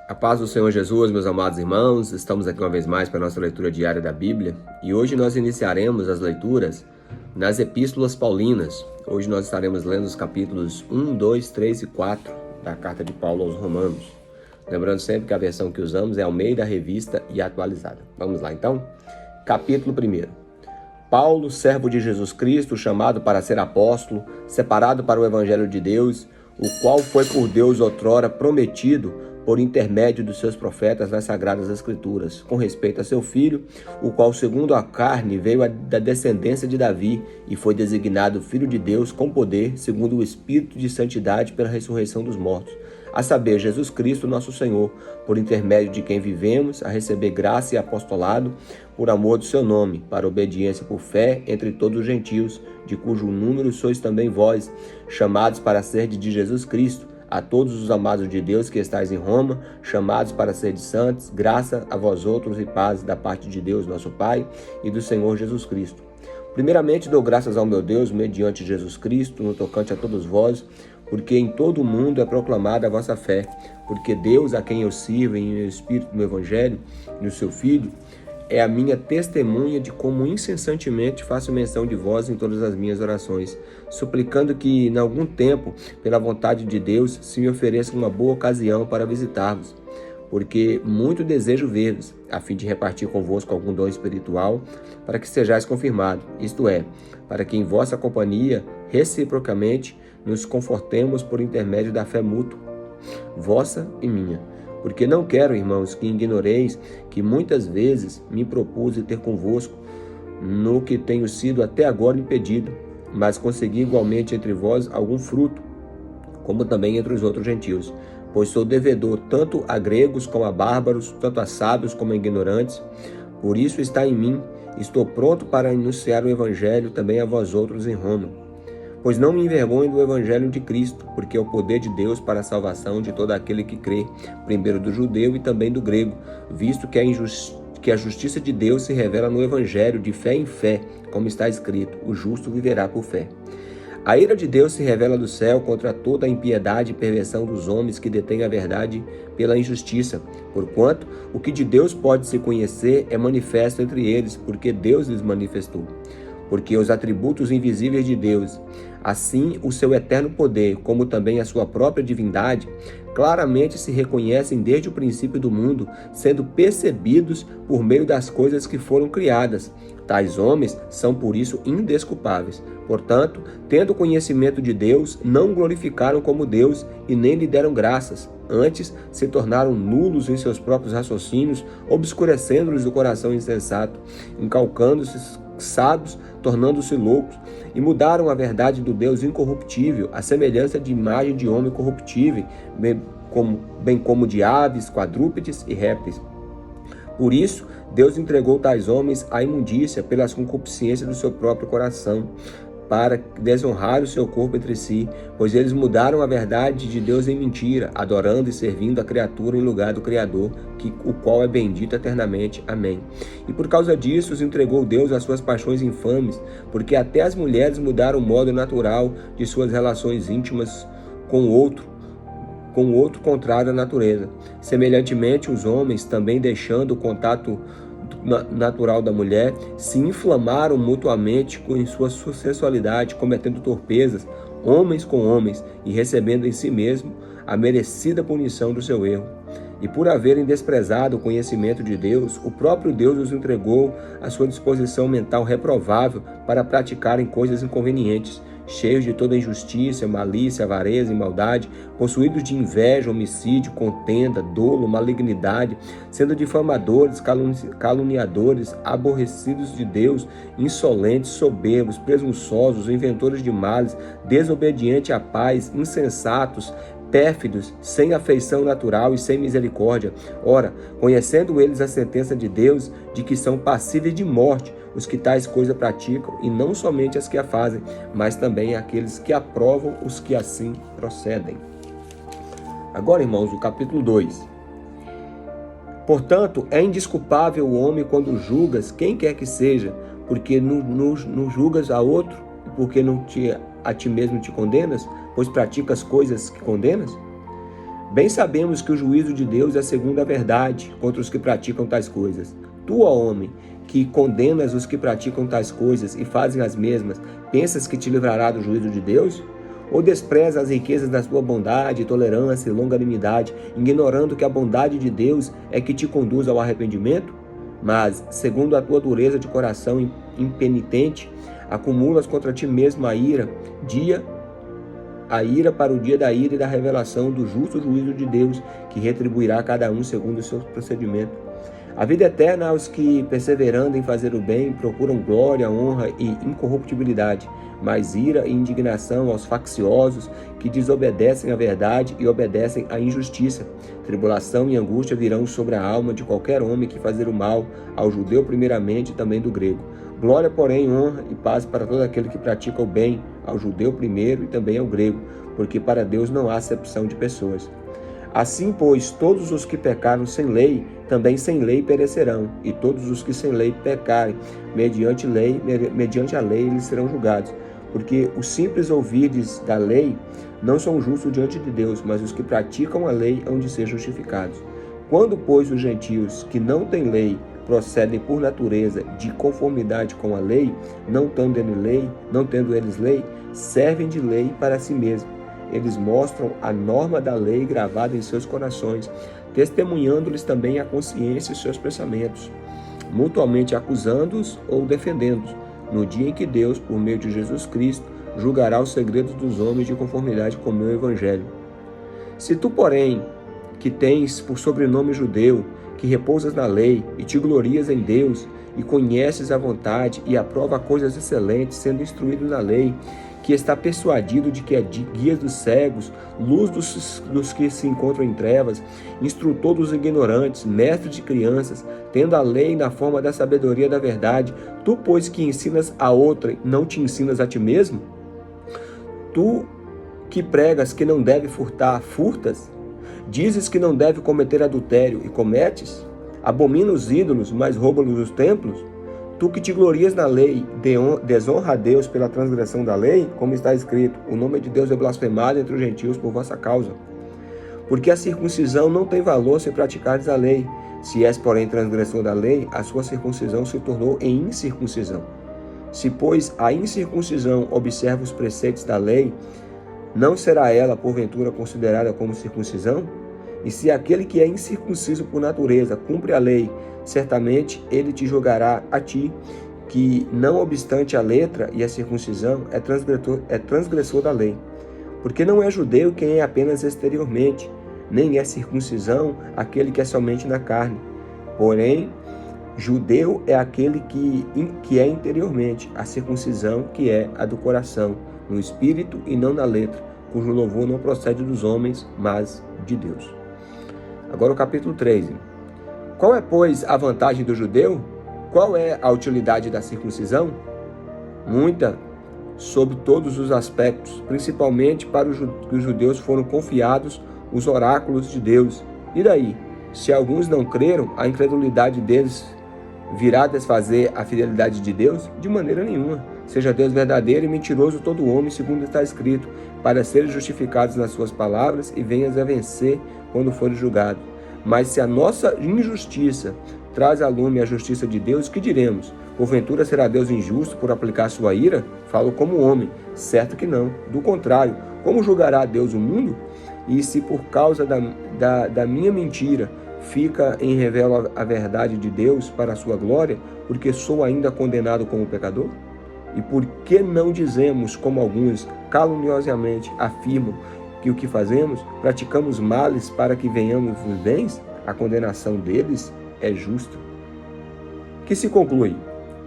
A paz do Senhor Jesus, meus amados irmãos, estamos aqui uma vez mais para a nossa leitura diária da Bíblia e hoje nós iniciaremos as leituras nas Epístolas Paulinas. Hoje nós estaremos lendo os capítulos 1, 2, 3 e 4 da Carta de Paulo aos Romanos. Lembrando sempre que a versão que usamos é Almeida Revista e Atualizada. Vamos lá então? Capítulo 1. Paulo, servo de Jesus Cristo, chamado para ser apóstolo, separado para o Evangelho de Deus, o qual foi por Deus outrora prometido por intermédio dos seus profetas nas Sagradas Escrituras, com respeito a seu filho, o qual, segundo a carne, veio da descendência de Davi e foi designado Filho de Deus com poder, segundo o Espírito de santidade pela ressurreição dos mortos, a saber, Jesus Cristo, nosso Senhor, por intermédio de quem vivemos, a receber graça e apostolado, por amor do seu nome, para obediência por fé entre todos os gentios, de cujo número sois também vós, chamados para ser de Jesus Cristo, a todos os amados de Deus que estáis em Roma, chamados para ser de santos, graça a vós outros e paz da parte de Deus, nosso Pai, e do Senhor Jesus Cristo. Primeiramente dou graças ao meu Deus, mediante Jesus Cristo, no tocante a todos vós, porque em todo o mundo é proclamada a vossa fé, porque Deus, a quem eu sirvo em meu Espírito no Evangelho, no seu Filho, é a minha testemunha de como incessantemente faço menção de vós em todas as minhas orações, suplicando que, em algum tempo, pela vontade de Deus, se me ofereça uma boa ocasião para visitar-vos, porque muito desejo ver-vos, a fim de repartir convosco algum dom espiritual, para que sejais confirmados, isto é, para que em vossa companhia, reciprocamente, nos confortemos por intermédio da fé mútua, vossa e minha. Porque não quero, irmãos, que ignoreis que muitas vezes me propus ter convosco, no que tenho sido até agora impedido, mas consegui igualmente entre vós algum fruto, como também entre os outros gentios, pois sou devedor tanto a gregos como a bárbaros, tanto a sábios como a ignorantes. Por isso está em mim, estou pronto para anunciar o Evangelho também a vós outros em Roma. Pois não me envergonho do Evangelho de Cristo, porque é o poder de Deus para a salvação de todo aquele que crê, primeiro do judeu e também do grego, visto que a justiça de Deus se revela no Evangelho de fé em fé, como está escrito, o justo viverá por fé. A ira de Deus se revela do céu contra toda a impiedade e perversão dos homens que detêm a verdade pela injustiça, porquanto o que de Deus pode se conhecer é manifesto entre eles, porque Deus lhes manifestou. Porque os atributos invisíveis de Deus, assim o seu eterno poder, como também a sua própria divindade, claramente se reconhecem desde o princípio do mundo, sendo percebidos por meio das coisas que foram criadas. Tais homens são por isso indesculpáveis. Portanto, tendo conhecimento de Deus, não glorificaram como Deus e nem lhe deram graças. Antes, se tornaram nulos em seus próprios raciocínios, obscurecendo-lhes o coração insensato, incalcando-se sábios, tornando-se loucos, e mudaram a verdade do Deus incorruptível, à semelhança de imagem de homem corruptível, bem como de aves, quadrúpedes e répteis. Por isso, Deus entregou tais homens à imundícia pelas concupiscências do seu próprio coração, para desonrar o seu corpo entre si, pois eles mudaram a verdade de Deus em mentira, adorando e servindo a criatura em lugar do Criador, o qual é bendito eternamente. Amém. E por causa disso os entregou Deus às suas paixões infames, porque até as mulheres mudaram o modo natural de suas relações íntimas com o outro contrário à natureza. Semelhantemente, os homens, também deixando o contato natural da mulher, se inflamaram mutuamente em sua sensualidade, cometendo torpezas, homens com homens, e recebendo em si mesmo a merecida punição do seu erro. E por haverem desprezado o conhecimento de Deus, o próprio Deus os entregou à sua disposição mental reprovável para praticarem coisas inconvenientes, cheios de toda injustiça, malícia, avareza e maldade, possuídos de inveja, homicídio, contenda, dolo, malignidade, sendo difamadores, caluniadores, aborrecidos de Deus, insolentes, soberbos, presunçosos, inventores de males, desobedientes à paz, insensatos, pérfidos, sem afeição natural e sem misericórdia. Ora, conhecendo eles a sentença de Deus, de que são passíveis de morte os que tais coisas praticam, e não somente as que a fazem, mas também aqueles que aprovam os que assim procedem. Agora, irmãos, o capítulo 2. Portanto, é indesculpável o homem quando julgas quem quer que seja, porque não julgas a outro, e porque a ti mesmo te condenas, pois praticas coisas que condenas? Bem sabemos que o juízo de Deus é segundo a verdade contra os que praticam tais coisas. Tu, ó homem, que condenas os que praticam tais coisas e fazem as mesmas, pensas que te livrará do juízo de Deus? Ou despreza as riquezas da sua bondade, tolerância e longanimidade, ignorando que a bondade de Deus é que te conduz ao arrependimento? Mas, segundo a tua dureza de coração impenitente, acumulas contra ti mesmo a ira para o dia da ira e da revelação do justo juízo de Deus, que retribuirá a cada um segundo o seu procedimento. A vida eterna aos que, perseverando em fazer o bem, procuram glória, honra e incorruptibilidade, mas ira e indignação aos facciosos que desobedecem à verdade e obedecem à injustiça. Tribulação e angústia virão sobre a alma de qualquer homem que fazer o mal, ao judeu primeiramente e também do grego. Glória, porém, honra e paz para todo aquele que pratica o bem, ao judeu primeiro e também ao grego, porque para Deus não há acepção de pessoas. Assim, pois, todos os que pecaram sem lei, também sem lei perecerão, e todos os que sem lei pecarem, mediante a lei, eles serão julgados. Porque os simples ouvides da lei não são justos diante de Deus, mas os que praticam a lei hão de ser justificados. Quando, pois, os gentios que não têm lei procedem por natureza de conformidade com a lei, não tendo eles lei, servem de lei para si mesmos. Eles mostram a norma da lei gravada em seus corações, testemunhando-lhes também a consciência e seus pensamentos, mutuamente acusando-os ou defendendo-os, no dia em que Deus, por meio de Jesus Cristo, julgará os segredos dos homens de conformidade com o meu evangelho. Se tu, porém, que tens por sobrenome judeu, que repousas na lei e te glorias em Deus, e conheces a vontade e aprova coisas excelentes, sendo instruído na lei, que está persuadido de que é guia dos cegos, luz dos que se encontram em trevas, instrutor dos ignorantes, mestre de crianças, tendo a lei na forma da sabedoria da verdade, tu, pois, que ensinas a outrem, não te ensinas a ti mesmo? Tu que pregas que não deve furtar, furtas? Dizes que não deve cometer adultério e cometes? Abomina os ídolos, mas rouba-los os templos? Tu que te glorias na lei, desonra a Deus pela transgressão da lei, como está escrito, o nome de Deus é blasfemado entre os gentios por vossa causa. Porque a circuncisão não tem valor se praticares a lei. Se és, porém, transgressor da lei, a sua circuncisão se tornou em incircuncisão. Se, pois, a incircuncisão observa os preceitos da lei, não será ela, porventura, considerada como circuncisão? E se aquele que é incircunciso por natureza cumpre a lei, certamente ele te julgará a ti, que não obstante a letra e a circuncisão é transgressor da lei. Porque não é judeu quem é apenas exteriormente, nem é circuncisão aquele que é somente na carne. Porém, judeu é aquele que é interiormente, a circuncisão que é a do coração, no espírito e não na letra, cujo louvor não procede dos homens, mas de Deus. Agora o capítulo 3. Qual é, pois, a vantagem do judeu? Qual é a utilidade da circuncisão? Muita, sob todos os aspectos, principalmente para os que os judeus foram confiados os oráculos de Deus. E daí? Se alguns não creram, a incredulidade deles virá desfazer a fidelidade de Deus? De maneira nenhuma. Seja Deus verdadeiro e mentiroso todo homem, segundo está escrito, para serem justificados nas suas palavras e venhas a vencer quando fores julgado. Mas se a nossa injustiça traz à lume a justiça de Deus, que diremos? Porventura será Deus injusto por aplicar sua ira? Falo como homem, certo que não. Do contrário, como julgará Deus o mundo? E se por causa da minha mentira fica em revelo a verdade de Deus para a sua glória, porque sou ainda condenado como pecador? E por que não dizemos, como alguns caluniosamente afirmam, que o que fazemos, praticamos males para que venhamos os bens? A condenação deles é justa. Que se conclui?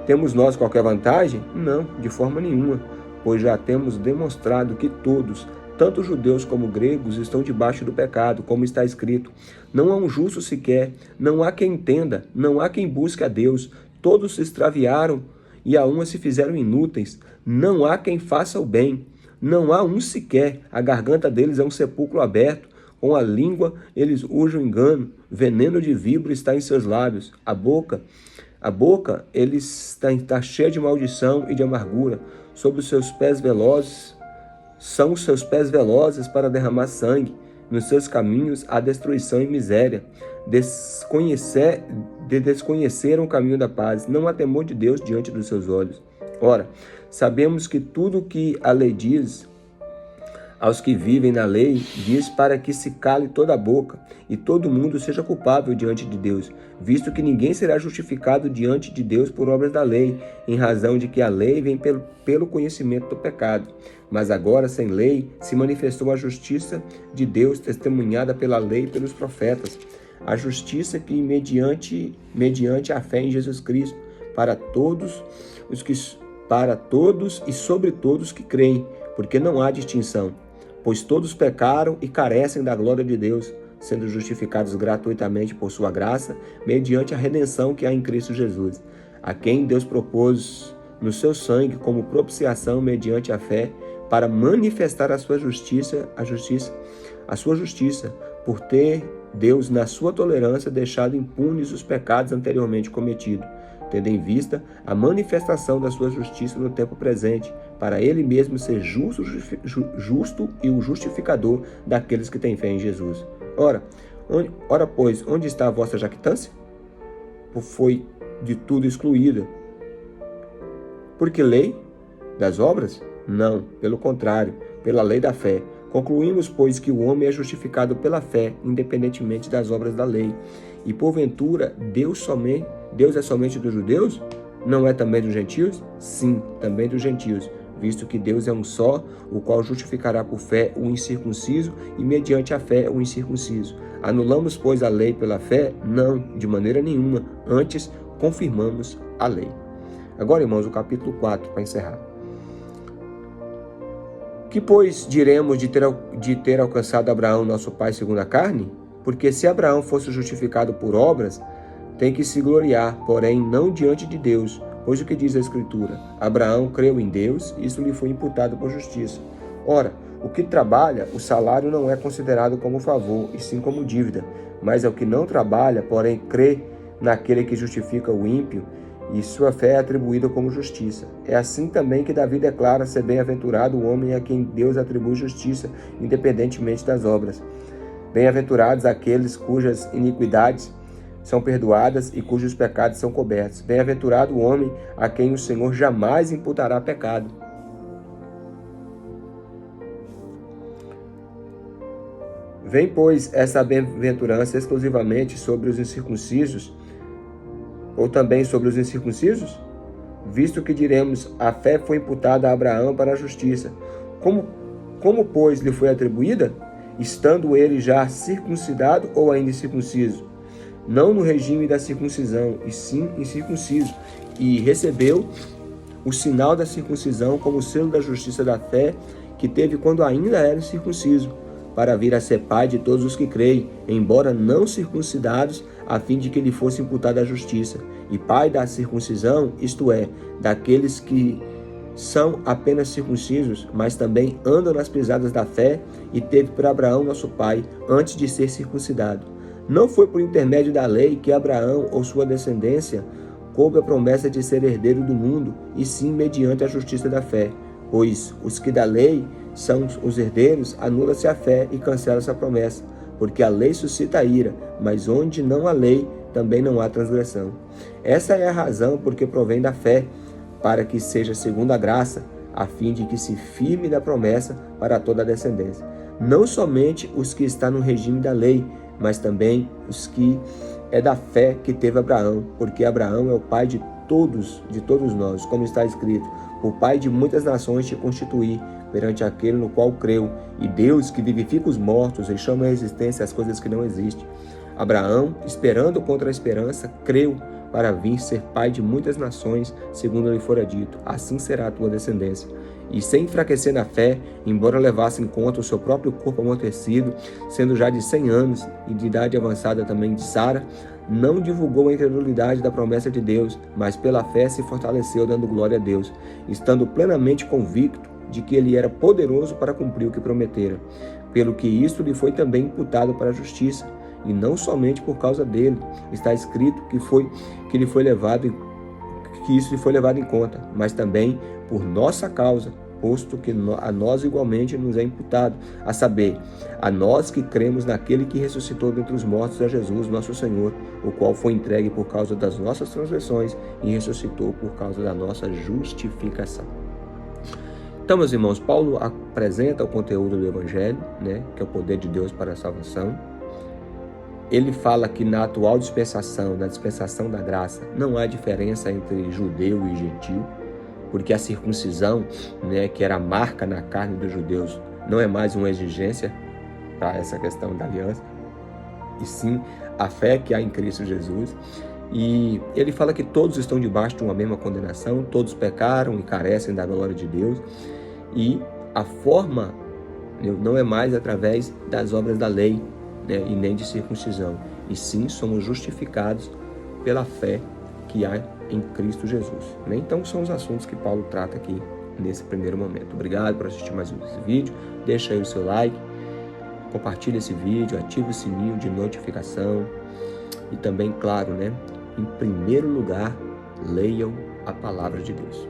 Temos nós qualquer vantagem? Não, de forma nenhuma, pois já temos demonstrado que todos, tanto judeus como gregos, estão debaixo do pecado, como está escrito. Não há um justo sequer, não há quem entenda, não há quem busque a Deus. Todos se extraviaram e a uma se fizeram inúteis. Não há quem faça o bem. Não há um sequer. A garganta deles é um sepulcro aberto. Com a língua eles urgem o engano. Veneno de víbora está em seus lábios. A boca eles está cheia de maldição e de amargura. Sobre os seus pés velozes, são os seus pés velozes para derramar sangue. nos seus caminhos há destruição e miséria. Desconheceram o caminho da paz. Não há temor de Deus diante dos seus olhos. Ora, sabemos que tudo o que a lei diz aos que vivem na lei, diz para que se cale toda a boca e todo mundo seja culpável diante de Deus, visto que ninguém será justificado diante de Deus por obras da lei, em razão de que a lei vem pelo conhecimento do pecado. Mas agora, sem lei, se manifestou a justiça de Deus, testemunhada pela lei e pelos profetas, a justiça que mediante a fé em Jesus Cristo, para todos e sobre todos que creem, porque não há distinção. Pois todos pecaram e carecem da glória de Deus, sendo justificados gratuitamente por sua graça, mediante a redenção que há em Cristo Jesus, a quem Deus propôs no seu sangue como propiciação mediante a fé, para manifestar a sua justiça, por ter Deus, na sua tolerância, deixado impunes os pecados anteriormente cometidos, tendo em vista a manifestação da sua justiça no tempo presente, para ele mesmo ser justo e o justificador daqueles que têm fé em Jesus. Ora, pois, onde está a vossa jactância? Foi de tudo excluída. Porque lei das obras? Não, pelo contrário, pela lei da fé. Concluímos, pois, que o homem é justificado pela fé, independentemente das obras da lei. E porventura, Deus é somente dos judeus? Não é também dos gentios? Sim, também dos gentios, visto que Deus é um só, o qual justificará por fé o incircunciso e mediante a fé o incircunciso. Anulamos, pois, a lei pela fé? Não, de maneira nenhuma, antes confirmamos a lei. Agora, irmãos, o capítulo 4, para encerrar. Que, pois, diremos de ter alcançado Abraão, nosso pai, segundo a carne? Porque se Abraão fosse justificado por obras, tem que se gloriar, porém não diante de Deus, pois o que diz a Escritura? Abraão creu em Deus, isso lhe foi imputado por justiça. Ora, o que trabalha, o salário não é considerado como favor, e sim como dívida, mas é o que não trabalha, porém crê naquele que justifica o ímpio, e sua fé é atribuída como justiça. É assim também que Davi declara ser bem-aventurado o homem a quem Deus atribui justiça, independentemente das obras. Bem-aventurados aqueles cujas iniquidades são perdoadas e cujos pecados são cobertos. Bem-aventurado o homem a quem o Senhor jamais imputará pecado. Vem, pois, essa bem-aventurança exclusivamente sobre os incircuncisos, ou também sobre os incircuncisos? Visto que diremos, a fé foi imputada a Abraão para a justiça. Como, pois, lhe foi atribuída? Estando ele já circuncidado ou ainda incircunciso? Não no regime da circuncisão, e sim incircunciso, e recebeu o sinal da circuncisão como selo da justiça da fé que teve quando ainda era incircunciso, para vir a ser pai de todos os que creem, embora não circuncidados, a fim de que lhe fosse imputada a justiça, e pai da circuncisão, isto é, daqueles que são apenas circuncisos, mas também andam nas pisadas da fé, e teve por Abraão nosso pai, antes de ser circuncidado. Não foi por intermédio da lei que Abraão ou sua descendência coube a promessa de ser herdeiro do mundo, e sim mediante a justiça da fé, pois os que da lei são os herdeiros, anula-se a fé e cancela-se a promessa, porque a lei suscita a ira, mas onde não há lei, também não há transgressão. Essa é a razão porque provém da fé, para que seja segundo a graça, a fim de que se firme da promessa para toda a descendência. Não somente os que estão no regime da lei, mas também os que é da fé que teve Abraão, porque Abraão é o pai de todos nós, como está escrito, o pai de muitas nações te constituí, perante aquele no qual creu, e Deus que vivifica os mortos e chama à existência as coisas que não existem. Abraão, esperando contra a esperança, creu para vir ser pai de muitas nações, segundo lhe fora dito, assim será a tua descendência. E sem enfraquecer na fé, embora levasse em conta o seu próprio corpo amortecido, sendo já de 100 anos e de idade avançada também de Sara, não divulgou a incredulidade da promessa de Deus, mas pela fé se fortaleceu dando glória a Deus, estando plenamente convicto de que ele era poderoso para cumprir o que prometera, pelo que isso lhe foi também imputado para a justiça, e não somente por causa dele. Está escrito que isso lhe foi levado em conta, mas também por nossa causa, posto que a nós igualmente nos é imputado, a saber, a nós que cremos naquele que ressuscitou dentre os mortos, a Jesus, nosso Senhor, o qual foi entregue por causa das nossas transgressões e ressuscitou por causa da nossa justificação. Então, meus irmãos, Paulo apresenta o conteúdo do Evangelho, né, que é o poder de Deus para a salvação. Ele fala que na atual dispensação, na dispensação da graça, não há diferença entre judeu e gentil, porque a circuncisão, né, que era a marca na carne dos judeus, não é mais uma exigência para essa questão da aliança, e sim a fé que há em Cristo Jesus. E ele fala que todos estão debaixo de uma mesma condenação, todos pecaram e carecem da glória de Deus, e a forma não é mais através das obras da lei, né, e nem de circuncisão, e sim somos justificados pela fé que há em Cristo Jesus. Né? Então são os assuntos que Paulo trata aqui nesse primeiro momento. Obrigado por assistir mais esse vídeo, deixa aí o seu like, compartilha esse vídeo, ativa o sininho de notificação e também, claro, né, em primeiro lugar, leiam a palavra de Deus.